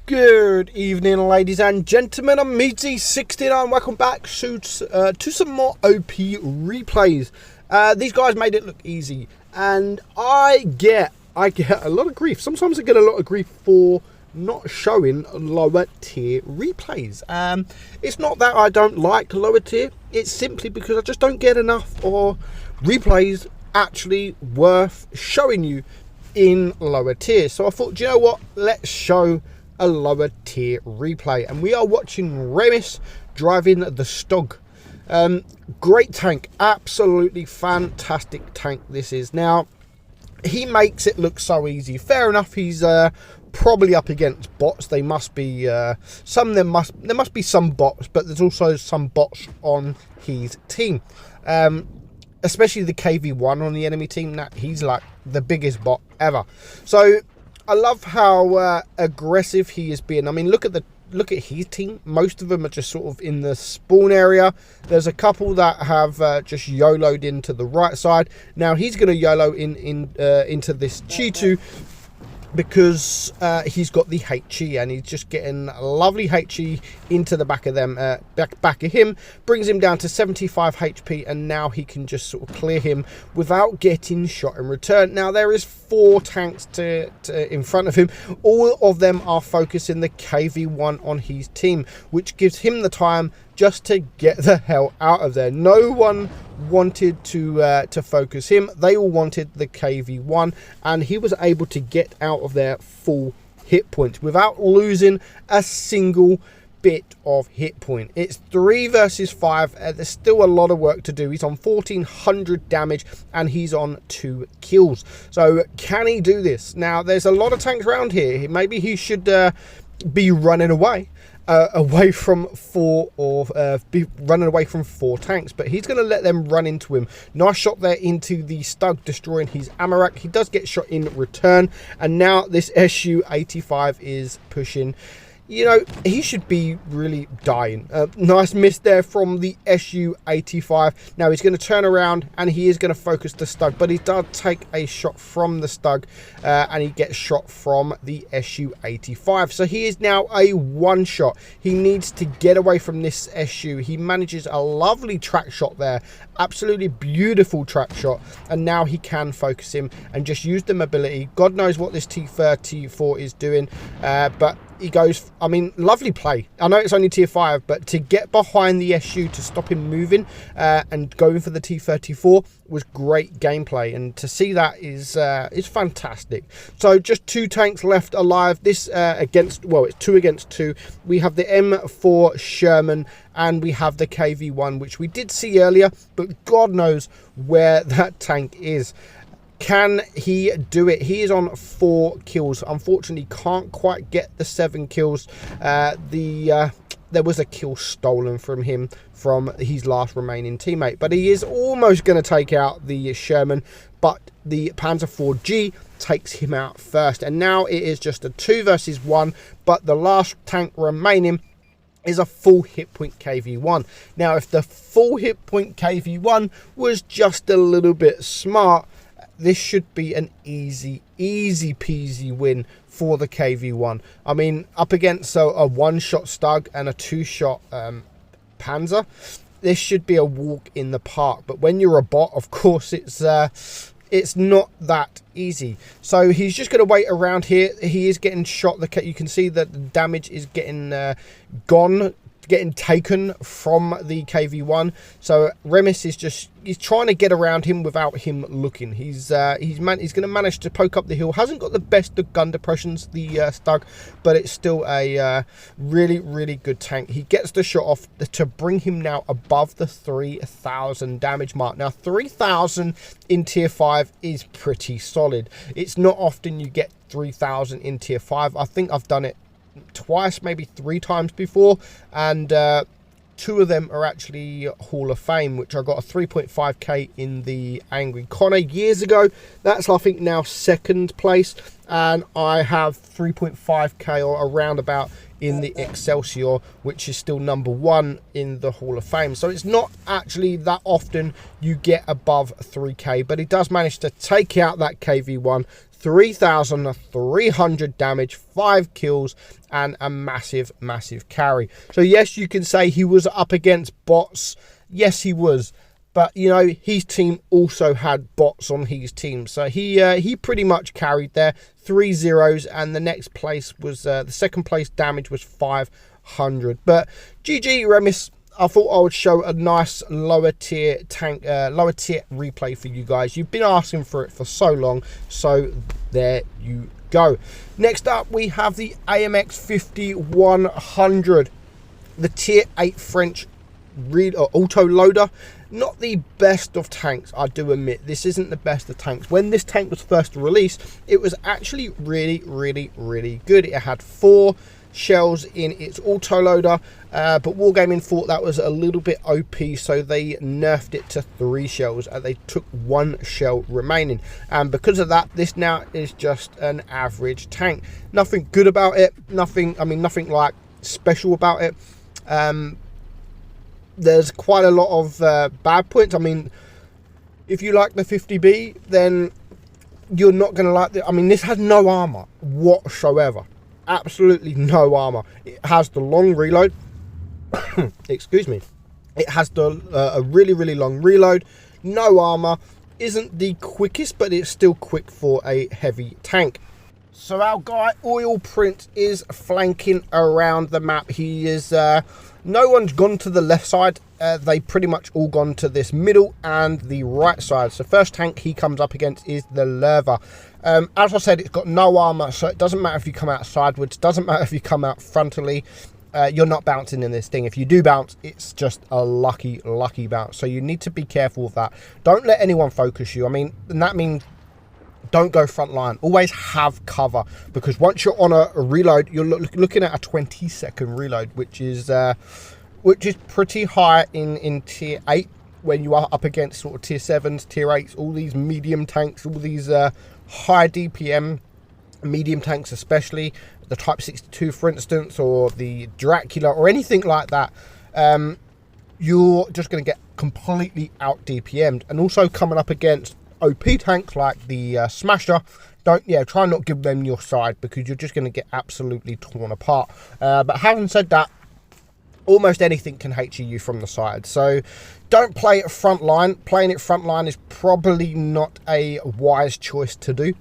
Good evening, ladies and gentlemen. I'm meadsy69. Welcome back to some more OP replays. These guys made it look easy, and I get a lot of grief. Sometimes I get a lot of grief for not showing lower tier replays. It's not that I don't like lower tier. It's simply because I just don't get enough or replays actually worth showing you in lower tier. So I thought, do you know what? Let's show a lower tier replay, and we are watching Remis driving the stug. Great tank, absolutely fantastic tank this is. Now he makes it look so easy. Fair enough, he's probably up against bots. They must be there must be some bots, but there's also some bots on his team, especially the KV1 on the enemy team. That he's like the biggest bot ever. So I love how aggressive he is being. I mean, look at his team. Most of them are just sort of in the spawn area. There's a couple that have just YOLO'd into the right side. Now he's going to YOLO into this G2 because he's got the HE, and he's just getting a lovely HE into the back of them, back of him, brings him down to 75 HP, and now he can just sort of clear him without getting shot in return. Now there is 4 tanks in front of him. All of them are focusing the KV1 on his team, which gives him the time just to get the hell out of there. No one wanted to focus him. They all wanted the KV1, and he was able to get out of their full hit points without losing a single bit of hit point. It's 3 versus 5. There's still a lot of work to do. He's on 1400 damage and he's on 2 kills. So can he do this? Now there's a lot of tanks around here. Maybe he should be running away from 4, or be running away from 4 tanks, but he's going to let them run into him. Nice shot there into the stug, destroying his ammo rack. He does get shot in return, and now this SU-85 is pushing. You know, he should be really dying. Nice miss there from the SU-85. Now he's going to turn around and he is going to focus the stug, but he does take a shot from the stug, and he gets shot from the SU-85. So he is now a 1-shot. He needs to get away from this SU. He manages a lovely track shot there. Absolutely beautiful track shot, and now he can focus him and just use the mobility. God knows what this T-34 is doing, but he goes, I mean, lovely play. I know it's only tier 5, but to get behind the SU to stop him moving and going for the T-34 was great gameplay, and to see that is fantastic. So just 2 tanks left alive. This it's 2 against 2. We have the M4 Sherman and we have the KV1, which we did see earlier, but God knows where that tank is. Can he do it? He is on 4 kills. Unfortunately, can't quite get the 7 kills. There was a kill stolen from him from his last remaining teammate, but he is almost going to take out the Sherman, but the Panzer IV-G takes him out first, and now it is just a 2 versus 1, but the last tank remaining is a full hit point KV1. Now if the full hit point KV1 was just a little bit smart, this should be an easy peasy win for the KV1. I mean, up against a 1-shot stug and a 2-shot Panzer, this should be a walk in the park. But when you're a bot, of course, it's not that easy. So he's just going to wait around here. He is getting shot. You can see that the damage is getting getting taken from the KV1. So Remis is he's trying to get around him without him looking. He's going to manage to poke up the hill. Hasn't got the best of gun depressions, the stug, but it's still a really good tank. He gets the shot off to bring him now above the 3,000 damage mark. Now 3,000 in tier 5 is pretty solid. It's not often you get 3,000 in tier 5. I think I've done it twice, maybe 3 times before, and 2 of them are actually Hall of Fame, which I got a 3.5k in the Angry Connor years ago. That's, I think, now 2nd place, and I have 3.5k or around about in the Excelsior, which is still number 1 in the Hall of Fame. So it's not actually that often you get above 3k, but he does manage to take out that KV1 3,300 damage, 5 kills, and a massive carry. So yes, you can say he was up against bots. Yes, he was. But, you know, his team also had bots on his team. So he pretty much carried there. 3 zeros, and the next place was, the second place damage was 500. But GG, Remis. I thought I would show a nice lower tier tank, lower tier replay for you guys. You've been asking for it for so long, so there you go. Next up, we have the AMX 5100, the tier 8 French auto loader. Not the best of tanks, I do admit. This isn't the best of tanks. When this tank was first released, it was actually really good. It had 4 shells in its autoloader, but Wargaming thought that was a little bit OP, so they nerfed it to 3 shells, and they took 1 shell remaining, and because of that, this now is just an average tank. Nothing good about it, nothing like special about it. There's quite a lot of bad points. I mean, if you like the 50B, then you're not going to like it. I mean, this has no armor whatsoever. Absolutely no armor. It has the long reload. Excuse me. It has the a really long reload. No armor. Isn't the quickest, but it's still quick for a heavy tank. So our guy Oil Print is flanking around the map. He is no one's gone to the left side. They pretty much all gone to this middle and the right side. So first tank he comes up against is the Lerva. As I said, it's got no armor, so it doesn't matter if you come out sideways, doesn't matter if you come out frontally. You're not bouncing in this thing. If you do bounce, it's just a lucky bounce. So you need to be careful of that. Don't let anyone focus you. I mean, and that means don't go front line. Always have cover, because once you're on a reload, you're looking at a 20-second reload, which is pretty high in tier 8 when you are up against sort of tier 7s, tier 8s, all these medium tanks, all these high DPM medium tanks, especially the Type 62, for instance, or the Dracula or anything like that. You're just going to get completely out DPM'd, and also coming up against OP tanks like the Smasher, try not give them your side, because you're just going to get absolutely torn apart. But having said that, almost anything can HE you from the side, so don't play it front line. Playing it front line is probably not a wise choice to do.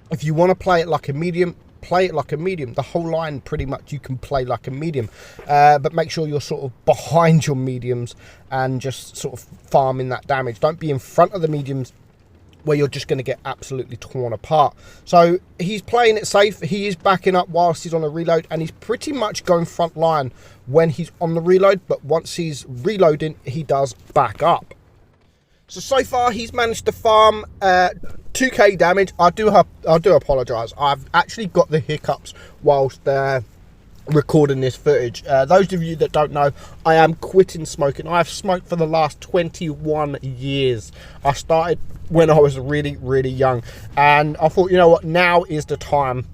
If you want to play it like a medium, play it like a medium. The whole line pretty much you can play like a medium, but make sure you're sort of behind your mediums and just sort of farming that damage. Don't be in front of the mediums where you're just going to get absolutely torn apart. So he's playing it safe. He is backing up whilst he's on a reload, and he's pretty much going front line when he's on the reload, but once he's reloading, he does back up. So far he's managed to farm 2k damage. I do apologize. I've actually got the hiccups whilst recording this footage. Those of you that don't know, I am quitting smoking. I have smoked for the last 21 years. I started when I was really young, and I thought, you know what, now is the time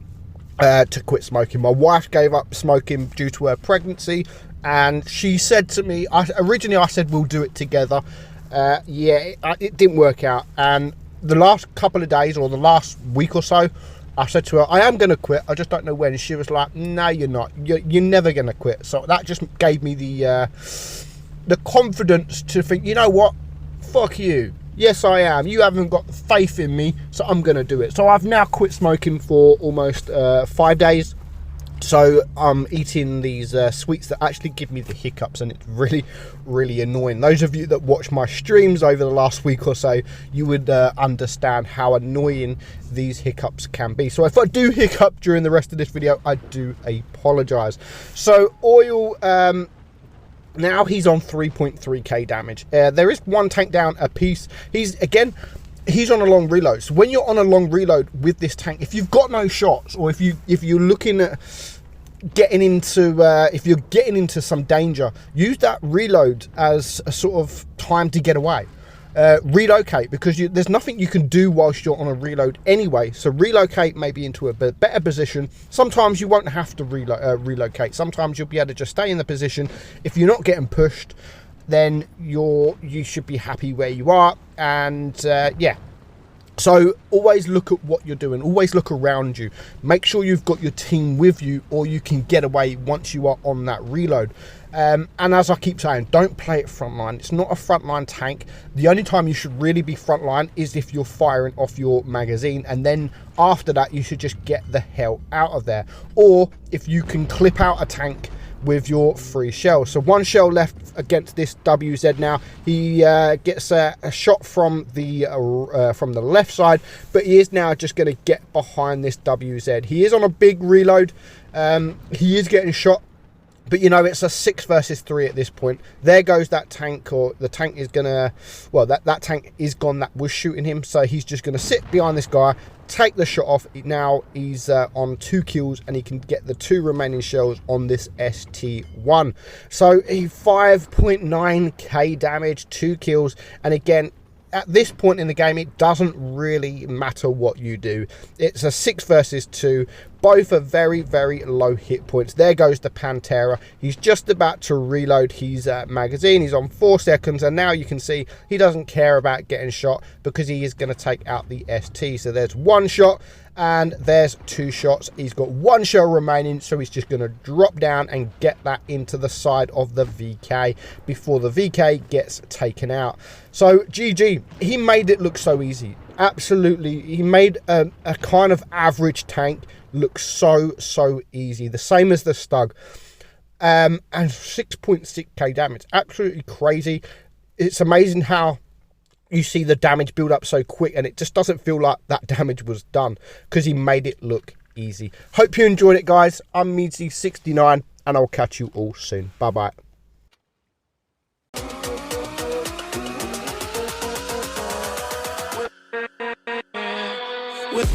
to quit smoking. My wife gave up smoking due to her pregnancy, and she said to me, originally I said we'll do it together. It didn't work out, and the last couple of days, or the last week or so, I said to her, I am going to quit, I just don't know when. And she was like, no, you're not. You're never going to quit. So that just gave me the confidence to think, you know what, fuck you. Yes, I am. You haven't got faith in me, so I'm going to do it. So I've now quit smoking for almost 5 days. So I'm eating these sweets that actually give me the hiccups, and it's really annoying. Those of you that watch my streams over the last week or so, you would understand how annoying these hiccups can be. So if I do hiccup during the rest of this video, I do apologize. So Oil, now he's on 3.3k damage. There is one tank down a piece. He's on a long reload. So when you're on a long reload with this tank, if you've got no shots, or if you're looking at getting into if you're getting into some danger, use that reload as a sort of time to get away. Relocate, because there's nothing you can do whilst you're on a reload anyway. So relocate maybe into a better position. Sometimes you won't have to relocate. Sometimes you'll be able to just stay in the position. If you're not getting pushed, then you should be happy where you are. And yeah, So always look at what you're doing, always look around you, make sure you've got your team with you, or you can get away once you are on that reload. And as I keep saying, don't play it frontline. It's not a frontline tank. The only time you should really be frontline is if you're firing off your magazine, and then after that you should just get the hell out of there. Or if you can clip out a tank with your 3 shells. So 1 shell left against this WZ now. He gets a shot from the left side, but he is now just going to get behind this WZ. He is on a big reload. He is getting shot, but you know, it's a 6 versus 3 at this point. There goes that tank, or the tank is gonna, well, that tank is gone that was shooting him. So he's just gonna sit behind this guy, take the shot off. Now he's on 2 kills, and he can get the 2 remaining shells on this ST1. So he 5.9k damage, 2 kills, and again, at this point in the game, it doesn't really matter what you do. It's a 6 versus 2. Both are very, very low hit points. There goes the Pantera. He's just about to reload his magazine. He's on 4 seconds, and now you can see he doesn't care about getting shot because he is going to take out the ST. So there's 1 shot, and there's 2 shots. He's got 1 shell remaining, so he's just going to drop down and get that into the side of the VK before the VK gets taken out. So GG, he made it look so easy. Absolutely, he made a kind of average tank look so easy, the same as the stug. And 6.6k damage, absolutely crazy. It's amazing how you see the damage build up so quick, and it just doesn't feel like that damage was done because he made it look easy. Hope you enjoyed it, guys. I'm meadsy69, and I'll catch you all soon. Bye bye. With